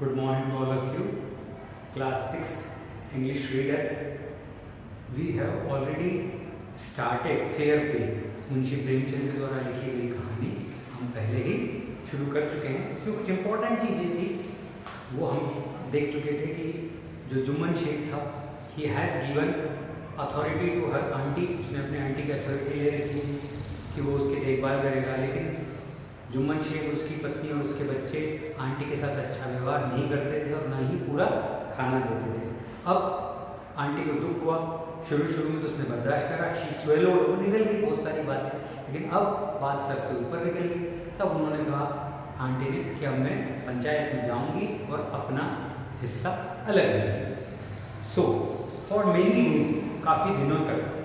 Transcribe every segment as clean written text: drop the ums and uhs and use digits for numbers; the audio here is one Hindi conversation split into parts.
Good morning to all of you. Class 6th English reader. We have already started fair पे मुंशी प्रेमचंद के द्वारा लिखी गई कहानी हम पहले ही शुरू कर चुके हैं। इसमें कुछ इम्पोर्टेंट चीज़ें थी वो हम देख चुके थे कि जो जुम्मन शेख था he has given authority to her aunty, उसने अपने आंटी की अथॉरिटी ले रखी कि वो उसकी देखभाल करेगा, लेकिन जुम्मन शेख उसकी पत्नी और उसके बच्चे आंटी के साथ अच्छा व्यवहार नहीं करते थे और ना ही पूरा खाना देते थे। अब आंटी को दुख हुआ, शुरू में तो उसने बर्दाश्त करा, शी स्वेलोड, वो निकल गई बहुत सारी बातें, लेकिन अब बात सर से ऊपर निकल गई। तब उन्होंने कहा आंटी ने कि अब मैं पंचायत में जाऊंगी और अपना हिस्सा अलग लूँगी। सो फॉर मेनी डेज, काफ़ी दिनों तक,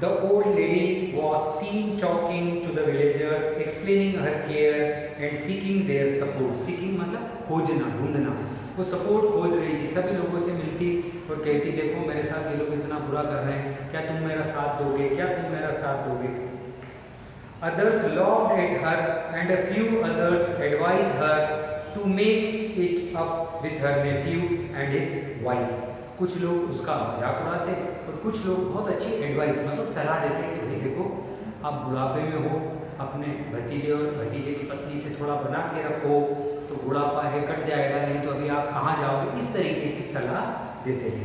the old lady was seen talking to the villagers, explaining her care and seeking their support. Seeking मतलब खोजना, ढूंढना। वो सपोर्ट खोज रही थी, सभी लोगों से मिलती और कहती देखो मेरे साथ ये लोग इतना बुरा कर रहे हैं, क्या तुम मेरा साथ दोगे, क्या तुम मेरा साथ दोगे। Others laughed at her and a few others advised her to make it up with her nephew and his wife. कुछ लोग उसका मजाक उड़ाते और कुछ लोग बहुत अच्छी एडवाइस मतलब सलाह देते कि भाई देखो आप बुढ़ापे में हो, अपने भतीजे और भतीजे की पत्नी से थोड़ा बना के रखो तो बुढ़ापा है कट जाएगा, नहीं तो अभी आप कहाँ जाओगे, इस तरीके की सलाह देते थे।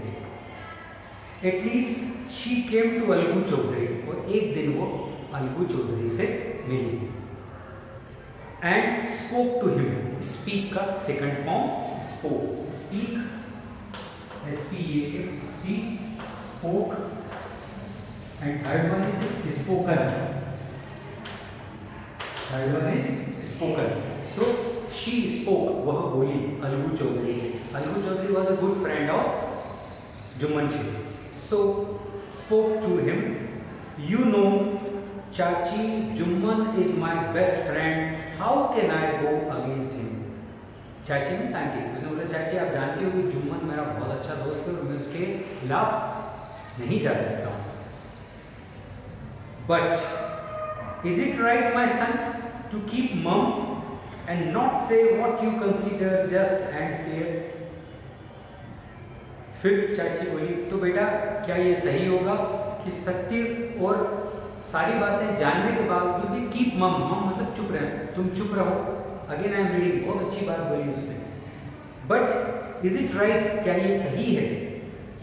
At least she came to Algu Chaudhari, और एक दिन वो अलगू चौधरी से मिली and spoke to him. Speak का second form spoke, speak S-P-E-A-K, speak, spoke, and third one is spoken. Third one is spoken. So she spoke, वह बोली अलगू चौधरी से। Algu Chaudhary was a good friend of Jumman Sheikh. So spoke to him. You know, Chachi, Jumman is my best friend. How can I go against him? चाची में आंटी, उसने बोला चाची आप जानती हो कि जुम्मन मेरा बहुत अच्छा दोस्त है और मैं उसके खिलाफ नहीं जा सकता हूँ। But is it right my son to keep mum and not say what you consider just and fair. फिर चाची बोली तो बेटा क्या ये सही होगा कि सत्य और सारी बातें जानने के बावजूद भी कीप मम, मम मतलब चुप रहे, तुम चुप रहो। अगेन आई एम रीडिंग, बहुत अच्छी बात बोली उसने। बट इज इट राइट, क्या ये सही है?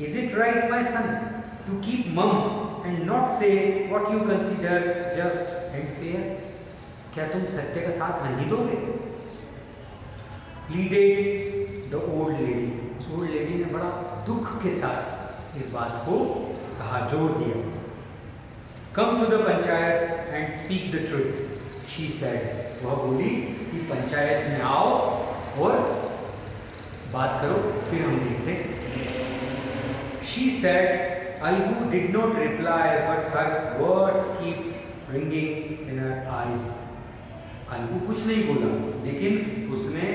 Is it right my son to keep mum and not say what you consider just and fair. क्या तुम सत्य का साथ नहीं दोगे? प्लीडेड द ओल्ड लेडी, उस ओल्ड लेडी ने बड़ा दुख के साथ इस बात को कहा, जोर दिया। Come to the panchayat and speak the truth, she said, वह बोली कि पंचायत में आओ और बात करो, फिर हम देखते हैं। She said, Algu did not reply but her words keep ringing in her eyes. Algu कुछ नहीं बोला, लेकिन उसने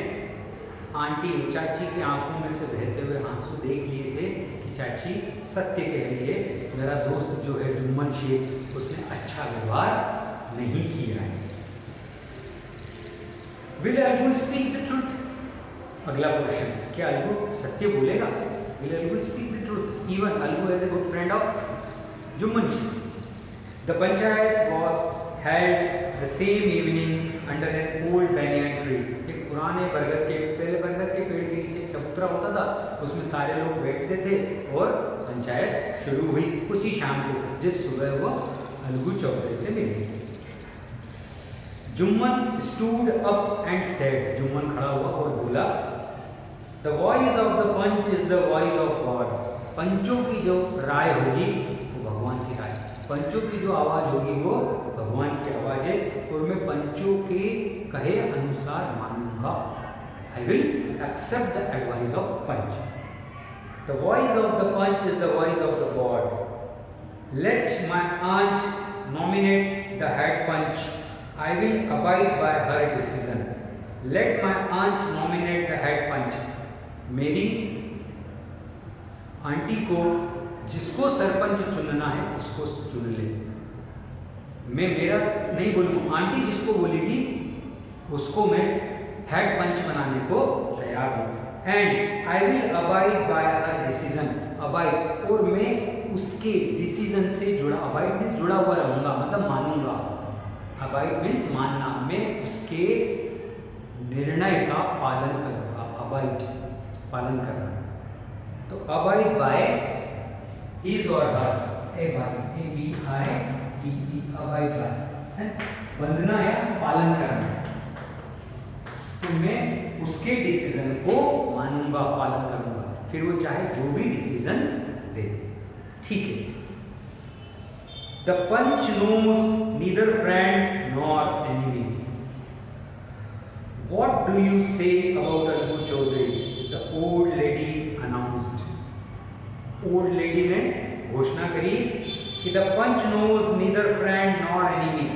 आंटी चाची की आंखों में से बहते हुए आंसू देख लिए थे कि चाची सत्य कह रही है, मेरा दोस्त जो है जुम्मन शेख उसने अच्छा व्यवहार नहीं किया है। Will Algu speak the truth? अगला क्वेश्चन, क्या अलगू सत्य बोलेगा? Will Algu speak the truth? Even Algu is a good friend of Jumman Sheikh. The panchayat was held the same evening under an old banyan tree. एक पुराने बरगद के, पहले बरगद के पेड़ के नीचे चबूतरा होता था, उसमें सारे लोग बैठते थे और पंचायत शुरू हुई उसी शाम को, जिस सुबह वो अलगू चौधरी से मिले। Jumman stood up and said, Jumman खड़ा हुआ और बोला, the voice of the panch is the voice of God. पंचों की जो राय होगी वो भगवान की राय, पंचों की जो आवाज होगी वो भगवान की आवाज है, और मैं पंचों के कहे अनुसार मानूंगा। I will accept the advice of panch. The voice of the panch is the voice of the God. Let my aunt nominate the head panch, I will abide by her decision. Let my aunt nominate the head punch. मेरी आंटी को जिसको सरपंच चुनना है उसको चुन ले, मैं मेरा नहीं बोलूँगा, आंटी जिसको बोलेगी उसको मैं हेड पंच बनाने को तैयार तैयार हूँ। And I will abide by her decision, abide और मैं उसके डिसीजन से जुड़ा, अबाइड मीन्स जुड़ा हुआ रहूँगा, मतलब मानूंगा। अबाइड मीन्स मानना, मैं उसके निर्णय का पालन करूँगा, अबाइड पालन करना। तो अबाइड बाय इज और हर, ABIDE, अबाइड बाय, बंधना या पालन करना। तो मैं उसके डिसीजन को मानूंगा, पालन करूंगा, फिर वो चाहे जो भी डिसीजन दे। ठीक है। The panch knows neither friend nor enemy. What do you say about Algu Chaudhary? The old lady announced. Old lady ने घोषणा करी कि the punch knows neither friend nor enemy.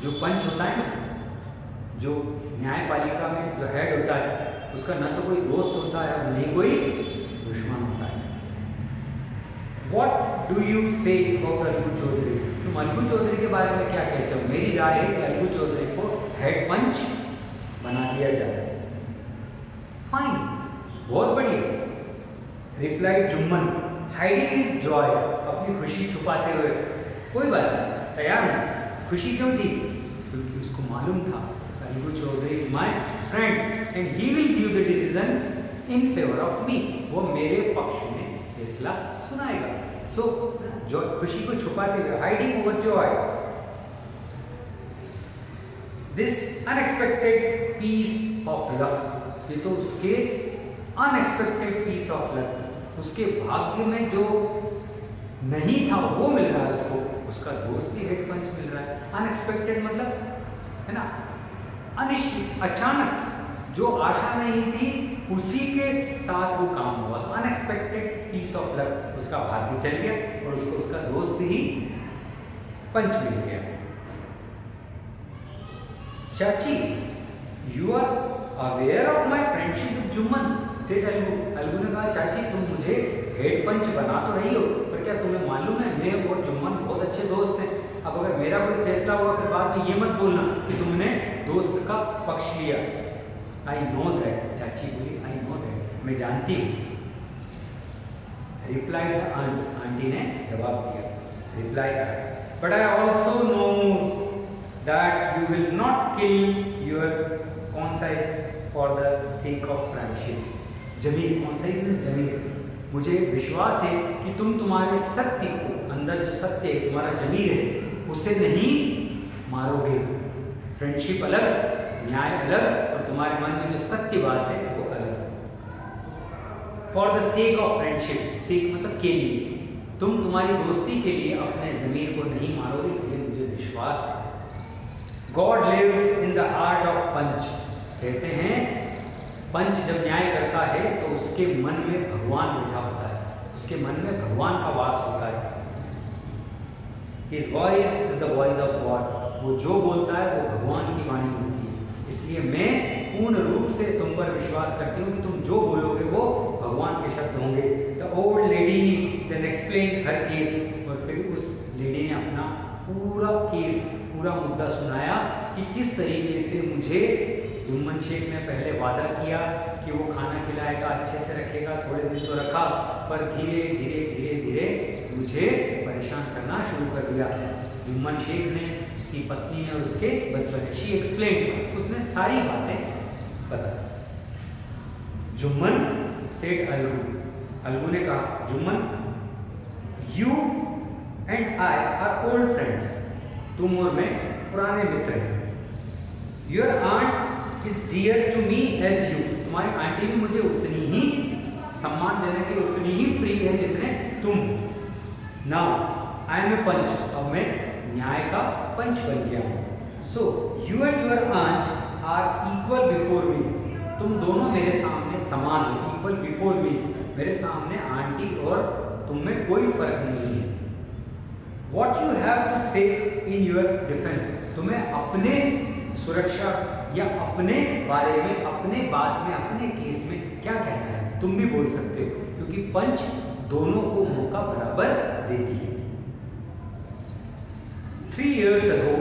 जो पंच होता है ना, जो न्यायपालिका में जो हेड होता है, उसका न तो कोई दोस्त होता है और नहीं कोई दुश्मन होता है। What do you say about Algu Chaudhary? तुम अलगू चौधरी के बारे में क्या कहते हो? मेरी राय है कि अलगू चौधरी को हेड पंच बना दिया जाए। फाइन, बहुत बढ़िया। Reply Jumman, hiding his Joy, अपनी खुशी छुपाते हुए, कोई बात नहीं, तैयार हूँ। खुशी क्यों थी? क्योंकि उसको मालूम था Algu Chaudhary is my friend and he will give the decision in favour of me. वो मेरे पक्ष में फैसला सुनाएगा। सो जो खुशी को छुपाते हुए, hiding over joy. This unexpected piece of luck, ये तो उसके अनएक्सपेक्टेड पीस ऑफ लक, उसके भाग्य में जो नहीं था वो मिल रहा है उसको, उसका दोस्त ही हेड पंच मिल रहा है। अनएक्सपेक्टेड मतलब है ना, अनिश्चित, अचानक, जो आशा नहीं थी उसी के साथ वो काम हुआ। अनएक्सपेक्टेड पीस ऑफ लक, उसका भाग्य चल गया और उसको उसका दोस्त ही पंच मिल गया। चाची, you are aware of my friendship with Jumman, सेठ अलगू। अलगू ने कहा, चाची तुम मुझे हेड पंच बना तो रही हो, पर क्या तुम्हें मालूम है मैं और जुम्मन बहुत अच्छे दोस्त हैं। अब अगर मेरा कोई फैसला हुआ फिर बाद में ये मत बोलना कि तुमने दोस्त का पक्ष लिया। आई नो दैट, चाची बोली, आई नो दैट, मैं जानती हूँ। रिप्लाई द आंट, आंटी ने जवाब दिया, रिप्लाई करा, but I also know that you will not kill your conscience for the sake of friendship. जमीर, conscience means जमीर। मुझे विश्वास है कि तुम तुम्हारे सत्य को, अंदर जो सत्य है, तुम्हारा जमीर है, उसे नहीं मारोगे। फ्रेंडशिप अलग, न्याय अलग, और तुम्हारे मन में जो सत्य बात है वो अलग। For the sake of friendship, sake मतलब के लिए, तुम तुम्हारी दोस्ती के लिए अपने जमीर को नहीं मारोगे, ये मुझे विश्वास है। God lives in the heart of पंच, कहते हैं पंच जब न्याय करता है तो उसके मन में भगवान बैठा होता है, उसके मन में भगवान का वास होता है। His voice is the voice of God, वो जो बोलता है वो भगवान की वाणी होती है। इसलिए मैं पूर्ण रूप से तुम पर विश्वास करती हूँ कि तुम जो बोलोगे वो भगवान के शब्द होंगे। The old lady then explained her case, और फिर उस लेडी ने अपना पूरा केस, पूरा मुद्दा सुनाया कि किस तरीके से मुझे जुम्मन शेख ने पहले वादा किया कि वो खाना खिलाएगा, अच्छे से रखेगा, थोड़े दिन तो रखा, पर धीरे धीरे धीरे धीरे मुझे परेशान करना शुरू कर दिया। जुम्मन शेख ने, उसकी पत्नी ने और उसके बच्चों ने, शी एक्सप्लेन, उसने सारी बातें बता। जुम्मन सेठ अलगू, अलगू ने कहा, Jumman you and I are old friends, तुम और मैं पुराने मित्र हैं। Your aunt is dear to me as you, तुम्हारी आंटी भी मुझे उतनी ही सम्मानजनक है, उतनी ही प्रिय है जितने तुम। नाउ आई एम ए पंच, अब मैं न्याय का पंच बन गया हूँ। So you and your aunt are equal before me, तुम दोनों मेरे सामने समान हो। इक्वल बिफोर मी, मेरे सामने आंटी और तुम में कोई फर्क नहीं है। What you have to say in your defense, तुम्हें अपने सुरक्षा या अपने बारे में, अपने बात में, अपने केस में क्या कहना है, तुम भी बोल सकते हो, क्योंकि पंच दोनों को मौका बराबर देती है। 3 years ago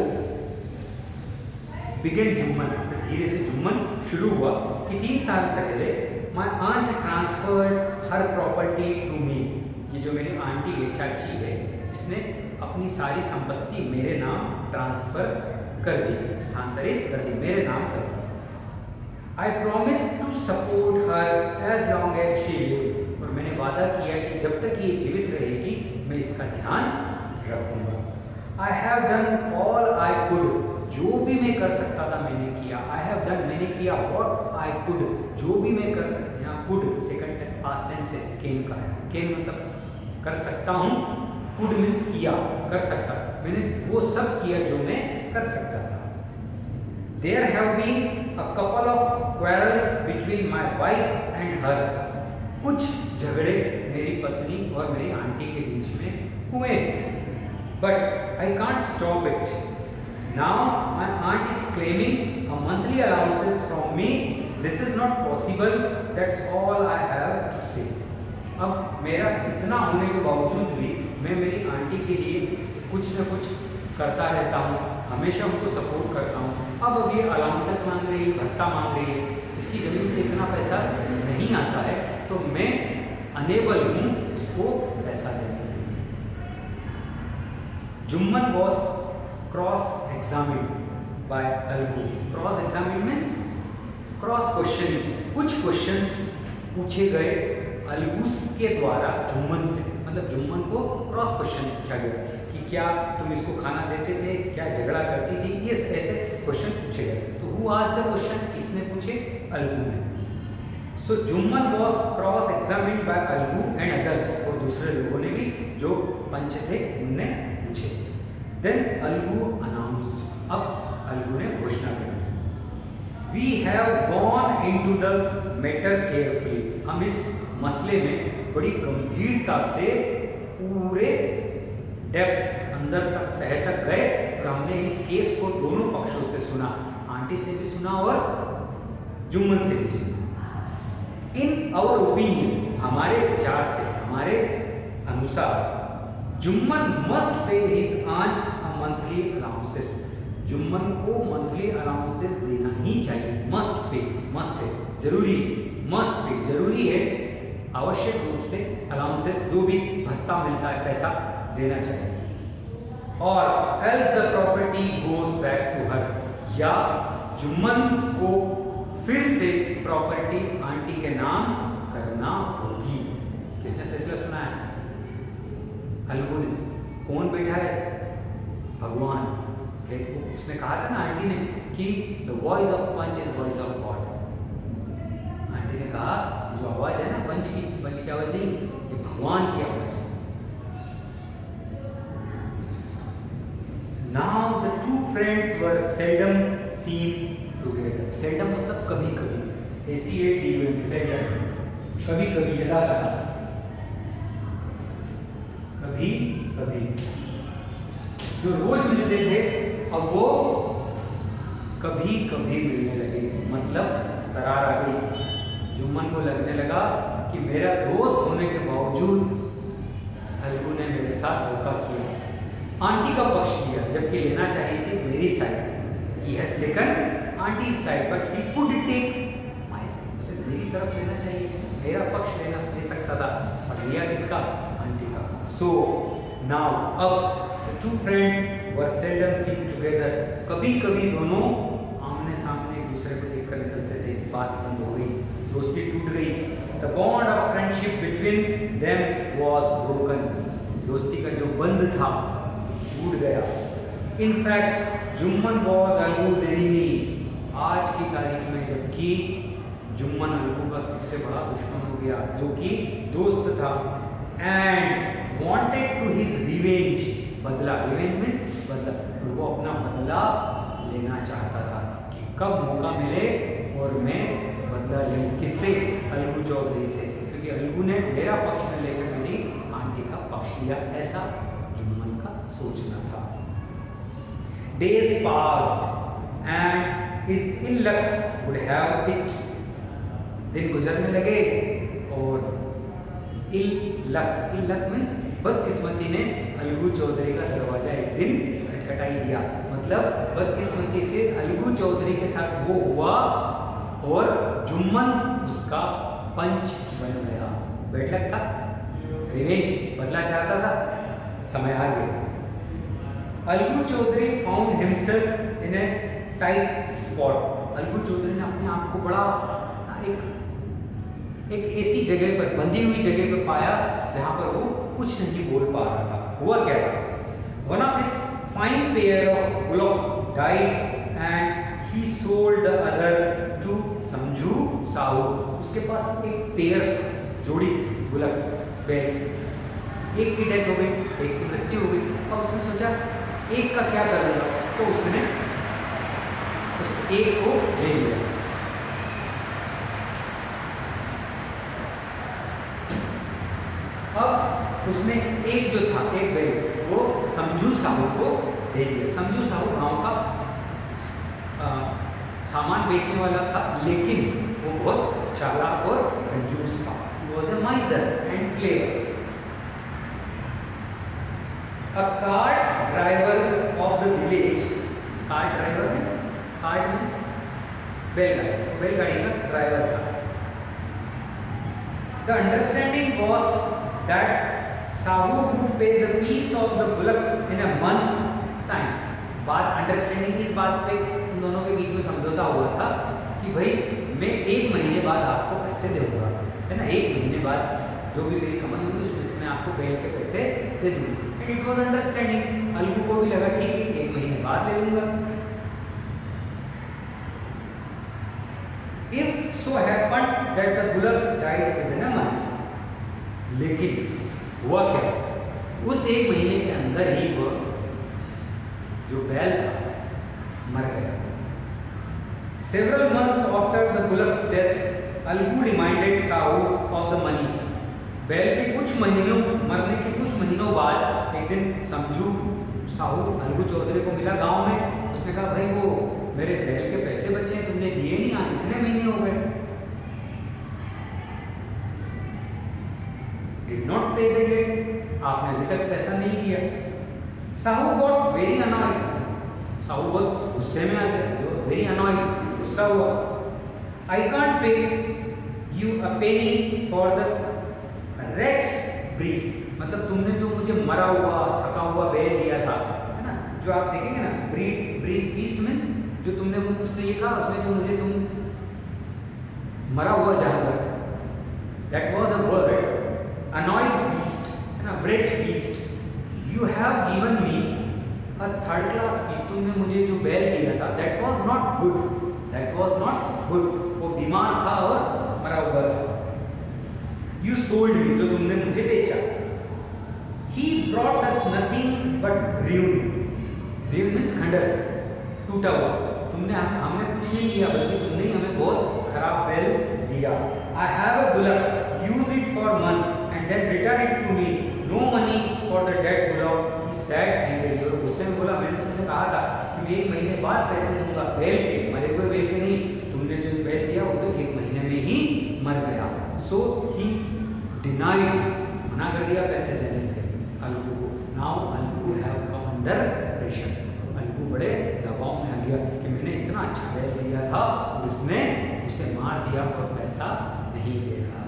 began जुम्मन, धीरे से जुम्मन शुरू हुआ। कि 3 साल पहले my aunt transferred her property to me. ये जो मेरी आंटी है, चाची है, इसने अपनी सारी संपत्ति मेरे नाम ट्रांसफर कर दी, स्थानांतरित कर दी, मेरे नाम कर दी। I promise to support her as long as she live. और मैंने वादा किया कि जब तक ये जीवित रहेगी मैं इसका ध्यान रखूंगा। I have done all I could. जो भी मैं कर सकता था मैंने किया। आई हैव डन, मैंने किया, व्हाट आई कुड, जो भी मैं कर सकता। यहाँ कुड सेकंड पास्ट टेंस है, कैन का है। कैन मतलब कर सकता हूँ, कुड मीन्स किया, कर सकता। मैंने वो सब किया जो मैं कर सकता था। There have been a couple of quarrels between my wife and her. कुछ झगड़े मेरी पत्नी और मेरी आंटी के बीच में हुए, but I can't stop it. Now my aunt is claiming a monthly allowances from me. This is not possible. That's all I have to say. अब मेरा इतना होने के बावजूद भी मैं मेरी आंटी के लिए कुछ न कुछ करता रहता हूँ, हमेशा उनको सपोर्ट करता हूँ। अब ये अलाउंसेस मांग रही है, भत्ता मांग रही है, इसकी ज़मीन से इतना पैसा नहीं आता है, तो मैं अनेबल हूँ इसको पैसा देने के लिए। Jumman was cross examined by Algu. Cross examined means cross questioning. कुछ क्वेश्चंस पूछे गए अलगूस के द्वारा जुम्मन से, मतलब जुम्मन को क्रॉस क्वेश्चन पूछा गया कि क्या तुम इसको खाना देते थे, क्या झगड़ा करती थी, ये ऐसे क्वेश्चन पूछे गए। तो हु आस्क्ड द क्वेश्चन, किसने पूछे? अलगू ने। So Jumman was cross examined by Algu and others. और दूसरे लोगों ने भी जो पंच थे उनने पूछे। Then Algu announced. अब अलगू ने घोषणा की, we have gone into the matter carefully. हम इस मसले में बड़ी गंभीरता से पूरे डेप्थ अंदर तक, तह तक गए और हमने इस केस को दोनों पक्षों से सुना, आंटी से भी सुना और जुम्मन से भी सुना। इन आवर ओपिनियन, हमारे विचार से, हमारे अनुसार, Jumman must pay his aunt a monthly allowances. Jumman को मंथली अलाउंसेस देना ही चाहिए। मस्ट पे, मस्ट है, जरूरी, मस्ट पे जरूरी है, आवश्यक रूप से अलाउंसेस जो भी भत्ता मिलता है पैसा देना चाहिए। और else the property goes back to her, या जुम्मन को फिर से प्रॉपर्टी आंटी के नाम करना होगी। किसने फैसला सुना है? अलगू ने। कौन बैठा है? भगवान। उसने कहा था ना आंटी ने कि the voice of panch is voice of God. Aunty ने कहा जो आवाज है ना पंच की आवाज नहीं, ये भगवान की आवाज है। Now the two friends were seldom seen together. Seldom मतलब कभी कभी, SELDOM, seldom, कभी कभी, यदा कदा, कभी कभी। जो रोज मिलते थे अब वो कभी कभी मिलने लगे। मतलब करार आ गई। जुम्मन को लगने लगा कि मेरा दोस्त होने के बावजूद अलगू ने मेरे साथ धोखा किया, आंटी का पक्ष लिया, जबकि लेना चाहिए थी मेरी side. He has taken aunty side but he could take my side. उसे मेरी तरफ लेना चाहिए, मेरा पक्ष ले सकता था, और लिया किसका? आंटी का। सो नाउ अब the two friends were seldom seen together. कभी कभी दोनों आमने सामने एक दूसरे को देखकर निकलते थे। बात बंद हो गई, दोस्ती टूट गई। The bond of friendship between them was broken. दोस्ती का जो बंध था टूट गया। In fact Jumman was Algu's enemy. आज की तारीख में जबकि जुम्मन अलगू का सबसे बड़ा दुश्मन हो गया, जो कि दोस्त था। And wanted to his revenge, बदला, revenge means बदला, वो अपना बदला लेना चाहता था कि कब मौका मिले और मैं बदला लूं। किससे? अलगू चौधरी से, क्योंकि अलगू ने मेरा पक्ष में लेकर मेरी आंटी का पक्ष लिया, ऐसा जुम्मन का सोचना था। Days passed and his ill luck would have it. दिन गुजरने लगे और इल लक मीन्स बदकिस्मती ने अलगू चौधरी का दरवाजा एक दिन खटखटाई दिया। मतलब बदकिस्मती से अलगू चौधरी के साथ वो हुआ और जुम्मन उसका पंच बन गया। बैड लक था, रिवेंज, बदला चाहता था, समय आ गया। Algu Chaudhary found himself in a tight spot. Algu Chaudhary ने अपने आप को बड़ा एक ऐसी जगह पर, बंधी हुई जगह पर पाया जहां पर वो कुछ नहीं बोल पा रहा था। हुआ क्या था? One of his fine pair of bullock died and he sold the other to Samjhu Sahu. उसके पास एक पेयर, जोड़ी थी बुलक बैल, एक की डेथ हो गई, एक की मृत्यु हो गई। अब उसने सोचा एक का क्या करूंगा, तो उसने उस एक को ले लिया। अब उसने एक जो था, एक बैल, वो समझू साहू को दे दिया। समझू साहू गांव का सामान बेचने वाला था, लेकिन वो बहुत चालाक और कंजूस था। He was a miser and player. A cart driver of the village. Cart driver means बैलगाड़ी का ड्राइवर था। The understanding was that Sahu would pay the piece of the bullock in a month time. बात अंडरस्टैंडिंग, इस बात पे उन दोनों के बीच में समझौता हुआ था कि भाई मैं 1 महीने बाद आपको पैसे दूंगा, है ना। 1 महीने बाद जो भी मेरी कमाई होगी उसमें से मैं आपको बैल के पैसे दे दूंगा। And it was understanding. Algu को भी लगा ठीक है, 1 महीने बाद ले लूंगा। If so happened that the bullock died within a month. लेकिन हुआ क्या? उस 1 महीने के अंदर ही वो जो बैल था मर गया। Several months after the bullock's death, Algu reminded Sahu of the money. बैल के कुछ महीनों, मरने के कुछ महीनों बाद एक दिन समझू साहू अलगू चौधरी को मिला गांव में। उसने कहा भाई वो मेरे बैल के पैसे बचे हैं, तुमने दिए नहीं, आज इतने महीने हो गए। Did not pay the debt, आपने अभी तक पैसा नहीं दिया। Sahu got very annoyed, Sahu बहुत गुस्से में आ गया, very annoyed, गुस्सा हुआ। I can't pay you a penny for the wretched beast, मतलब तुमने जो मुझे मरा हुआ थका हुआ बैल दिया था, है ना, जो आप देखेंगे ना, beast means जो तुमने, उसने ये कहा, उसने जो मुझे तुम मरा हुआ जानवर, that was a word, annoyed beast, है ना, wretched beast, you have given me a third class beast, तुमने मुझे जो बैल दिया था, that was not good, that was not good, वो बीमार था और मरा हुआ था। You sold me, जो तुमने मुझे बेचा। He brought us nothing but ruin, ruin means खंडर, टूटा हुआ। तुमने हमने कुछ नहीं किया, बल्कि तुमने ही हमें बहुत खराब बैल दिया। I have a bullock, use it for month and then return it to me. No money for the dead bullock. He said angrily, और गुस्से में बोला, मैंने तुमसे कहा था कि मैं 1 महीने बाद पैसे दूंगा बैल के, मरे हुए बैल के नहीं। तुमने जो बैल दिया वो तो 1 महीने में ही मर गया। So he denied, मना कर दिया पैसे देने से अलगू को। Now Algu have come under pressure, Algu बड़े दबाव में आ गया कि मैंने इतना अच्छा बैल दिया था और इसने उसे मार दिया और पैसा नहीं दे रहा।